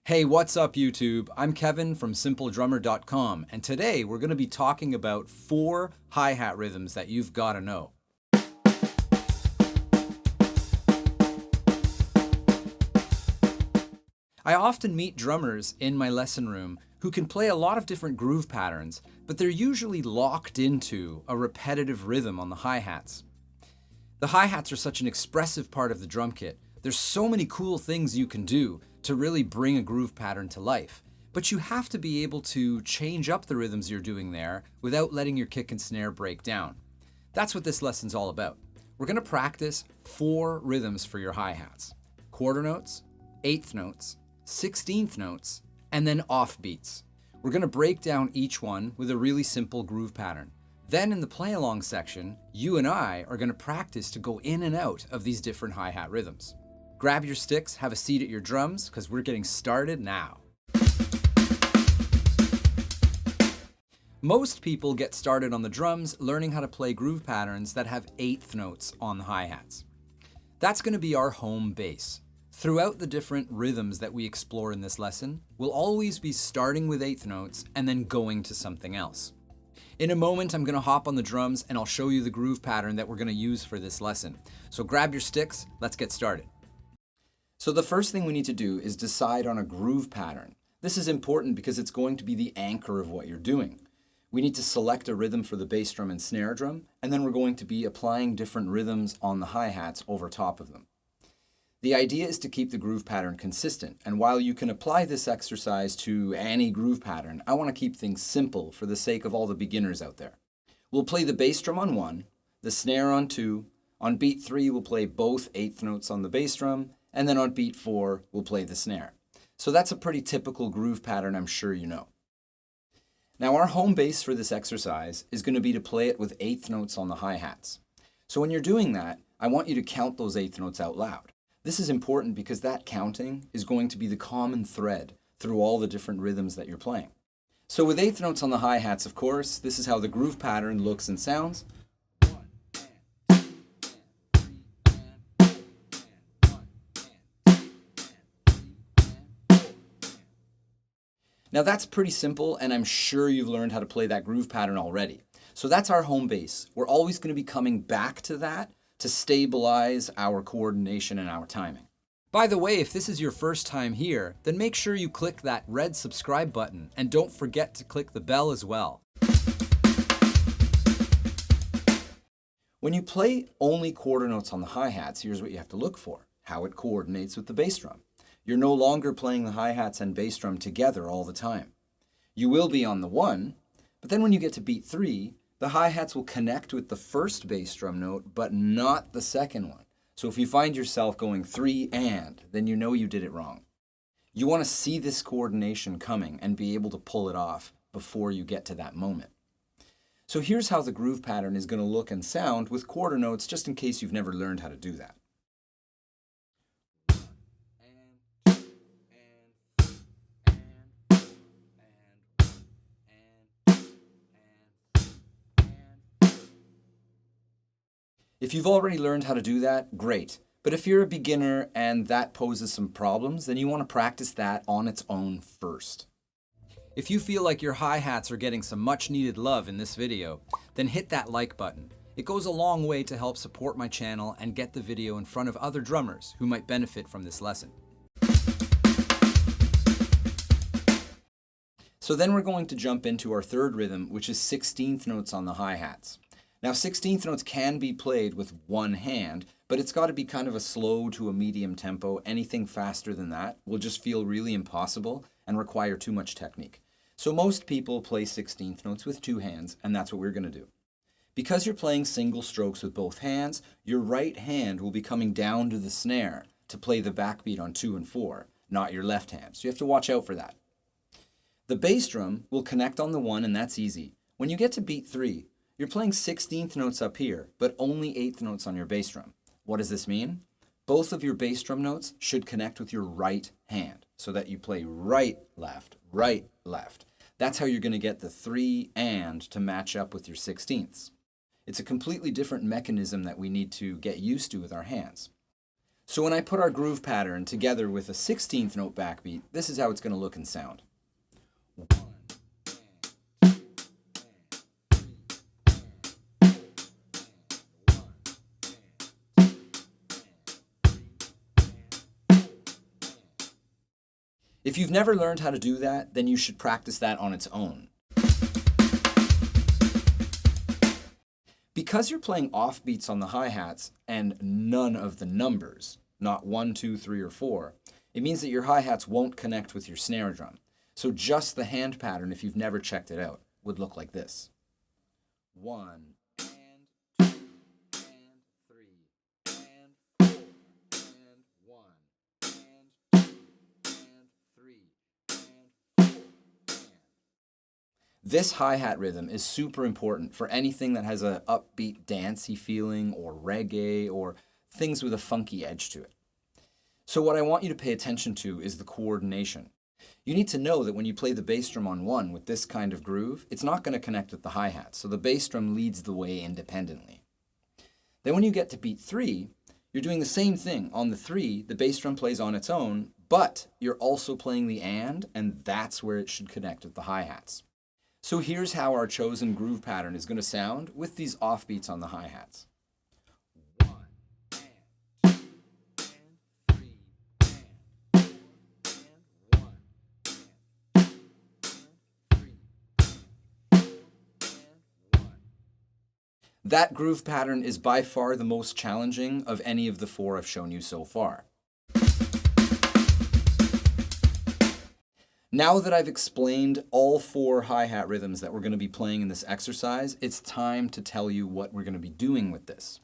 Hey, what's up YouTube? I'm Kevin from Simpledrummer.com, and today we're going to be talking about 4 hi-hat rhythms that you've got to know. I often meet drummers in my lesson room who can play a lot of different groove patterns, but they're usually locked into a repetitive rhythm on the hi-hats. The hi-hats are such an expressive part of the drum kit. There's so many cool things you can do to really bring a groove pattern to life, but you have to be able to change up the rhythms you're doing there without letting your kick and snare break down. That's what this lesson's all about. We're going to practice 4 rhythms for your hi-hats: quarter notes, eighth notes, 16th notes, and then offbeats. We're going to break down each one with a really simple groove pattern. Then in the play-along section, you and I are going to practice to go in and out of these different hi-hat rhythms. Grab your sticks, have a seat at your drums, because we're getting started now. Most people get started on the drums learning how to play groove patterns that have eighth notes on the hi-hats. That's going to be our home base. Throughout the different rhythms that we explore in this lesson, we'll always be starting with eighth notes and then going to something else. In a moment, I'm going to hop on the drums and I'll show you the groove pattern that we're going to use for this lesson. So grab your sticks, let's get started. So the first thing we need to do is decide on a groove pattern. This is important because it's going to be the anchor of what you're doing. We need to select a rhythm for the bass drum and snare drum, and then we're going to be applying different rhythms on the hi-hats over top of them. The idea is to keep the groove pattern consistent, and while you can apply this exercise to any groove pattern, I want to keep things simple for the sake of all the beginners out there. We'll play the bass drum on 1, the snare on 2, on beat 3 we'll play both eighth notes on the bass drum, and then on beat 4 we'll play the snare. So that's a pretty typical groove pattern, I'm sure you know. Now our home base for this exercise is going to be to play it with eighth notes on the hi-hats. So when you're doing that, I want you to count those eighth notes out loud. This is important because that counting is going to be the common thread through all the different rhythms that you're playing. So with eighth notes on the hi-hats, of course, this is how the groove pattern looks and sounds. Now that's pretty simple, and I'm sure you've learned how to play that groove pattern already. So that's our home base. We're always going to be coming back to that to stabilize our coordination and our timing. By the way, if this is your first time here, then make sure you click that red subscribe button, and don't forget to click the bell as well. When you play only quarter notes on the hi-hats, here's what you have to look for: how it coordinates with the bass drum. You're no longer playing the hi-hats and bass drum together all the time. You will be on the 1, but then when you get to beat 3, the hi-hats will connect with the first bass drum note, but not the second one. So if you find yourself going 3 and, then you know you did it wrong. You want to see this coordination coming and be able to pull it off before you get to that moment. So here's how the groove pattern is going to look and sound with quarter notes, just in case you've never learned how to do that. If you've already learned how to do that, great. But if you're a beginner and that poses some problems, then you want to practice that on its own first. If you feel like your hi-hats are getting some much needed love in this video, then hit that like button. It goes a long way to help support my channel and get the video in front of other drummers who might benefit from this lesson. So then we're going to jump into our third rhythm, which is 16th notes on the hi-hats. Now 16th notes can be played with one hand, but it's got to be kind of a slow to a medium tempo. Anything faster than that will just feel really impossible and require too much technique. So most people play 16th notes with 2 hands, and that's what we're going to do. Because you're playing single strokes with both hands, your right hand will be coming down to the snare to play the backbeat on 2 and 4, not your left hand. So you have to watch out for that. The bass drum will connect on the 1, and that's easy. When you get to beat 3, you're playing 16th notes up here, but only 8th notes on your bass drum. What does this mean? Both of your bass drum notes should connect with your right hand so that you play right, left, right, left. That's how you're going to get the 3 and to match up with your 16ths. It's a completely different mechanism that we need to get used to with our hands. So when I put our groove pattern together with a 16th note backbeat, this is how it's going to look and sound. If you've never learned how to do that, then you should practice that on its own. Because you're playing offbeats on the hi-hats and none of the numbers, not 1, 2, 3, or 4, it means that your hi-hats won't connect with your snare drum. So just the hand pattern, if you've never checked it out, would look like this. 1, and 2, and 3, and 4, and 1, and 2, and 3, and 4, and. This hi-hat rhythm is super important for anything that has an upbeat, dancey feeling, or reggae, or things with a funky edge to it. So what I want you to pay attention to is the coordination. You need to know that when you play the bass drum on 1 with this kind of groove, it's not going to connect with the hi-hat, so the bass drum leads the way independently. Then when you get to beat 3, you're doing the same thing. On the 3, the bass drum plays on its own, but you're also playing the and that's where it should connect with the hi-hats. So here's how our chosen groove pattern is going to sound with these offbeats on the hi-hats. 1, and 2, and 3, and 4, and 1, and 2, and 3, and 4, and 1. That groove pattern is by far the most challenging of any of the 4 I've shown you so far. Now that I've explained all 4 hi-hat rhythms that we're going to be playing in this exercise, it's time to tell you what we're going to be doing with this.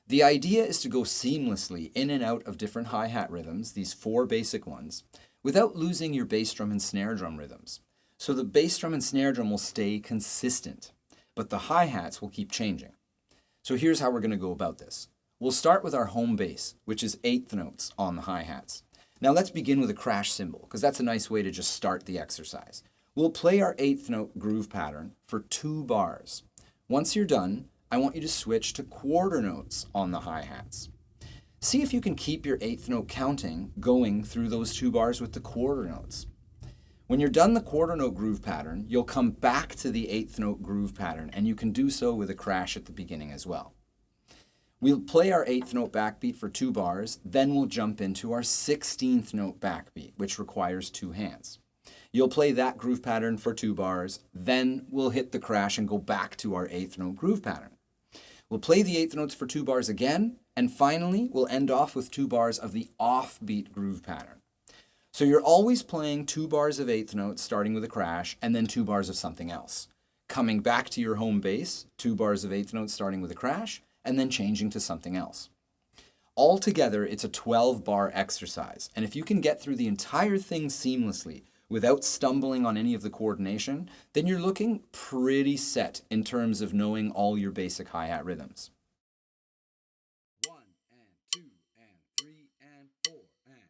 The idea is to go seamlessly in and out of different hi-hat rhythms, these 4 basic ones, without losing your bass drum and snare drum rhythms. So the bass drum and snare drum will stay consistent, but the hi-hats will keep changing. So here's how we're going to go about this. We'll start with our home bass, which is 8th notes on the hi-hats. Now let's begin with a crash cymbal, because that's a nice way to just start the exercise. We'll play our 8th note groove pattern for 2 bars. Once you're done, I want you to switch to quarter notes on the hi-hats. See if you can keep your 8th note counting going through those 2 bars with the quarter notes. When you're done the quarter note groove pattern, you'll come back to the 8th note groove pattern, and you can do so with a crash at the beginning as well. We'll play our 8th note backbeat for 2 bars, then we'll jump into our 16th note backbeat, which requires 2 hands. You'll play that groove pattern for 2 bars, then we'll hit the crash and go back to our 8th note groove pattern. We'll play the 8th notes for 2 bars again, and finally we'll end off with 2 bars of the offbeat groove pattern. So you're always playing 2 bars of 8th notes starting with a crash, and then 2 bars of something else. Coming back to your home bass, 2 bars of 8th notes starting with a crash, and then changing to something else. Altogether, it's a 12-bar exercise, and if you can get through the entire thing seamlessly without stumbling on any of the coordination, then you're looking pretty set in terms of knowing all your basic hi-hat rhythms. 1 and 2 and 3 and 4 and...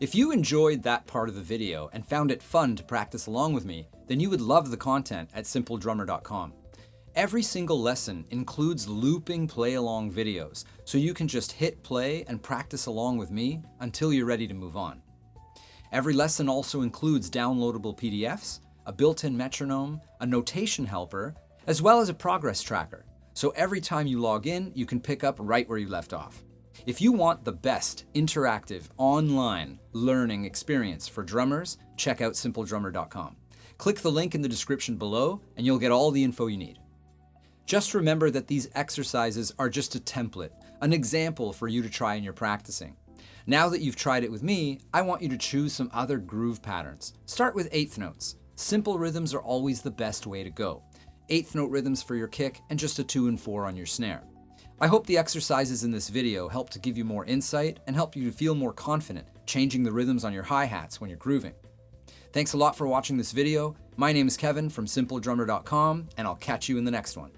If you enjoyed that part of the video and found it fun to practice along with me, then you would love the content at Simpledrummer.com. Every single lesson includes looping play-along videos, so you can just hit play and practice along with me until you're ready to move on. Every lesson also includes downloadable PDFs, a built-in metronome, a notation helper, as well as a progress tracker. So every time you log in, you can pick up right where you left off. If you want the best interactive online learning experience for drummers, check out Simpledrummer.com. Click the link in the description below and you'll get all the info you need. Just remember that these exercises are just a template, an example for you to try in your practicing. Now that you've tried it with me, I want you to choose some other groove patterns. Start with eighth notes. Simple rhythms are always the best way to go. Eighth note rhythms for your kick and just a 2 and 4 on your snare. I hope the exercises in this video help to give you more insight and help you to feel more confident changing the rhythms on your hi-hats when you're grooving. Thanks a lot for watching this video. My name is Kevin from Simpledrummer.com, and I'll catch you in the next one.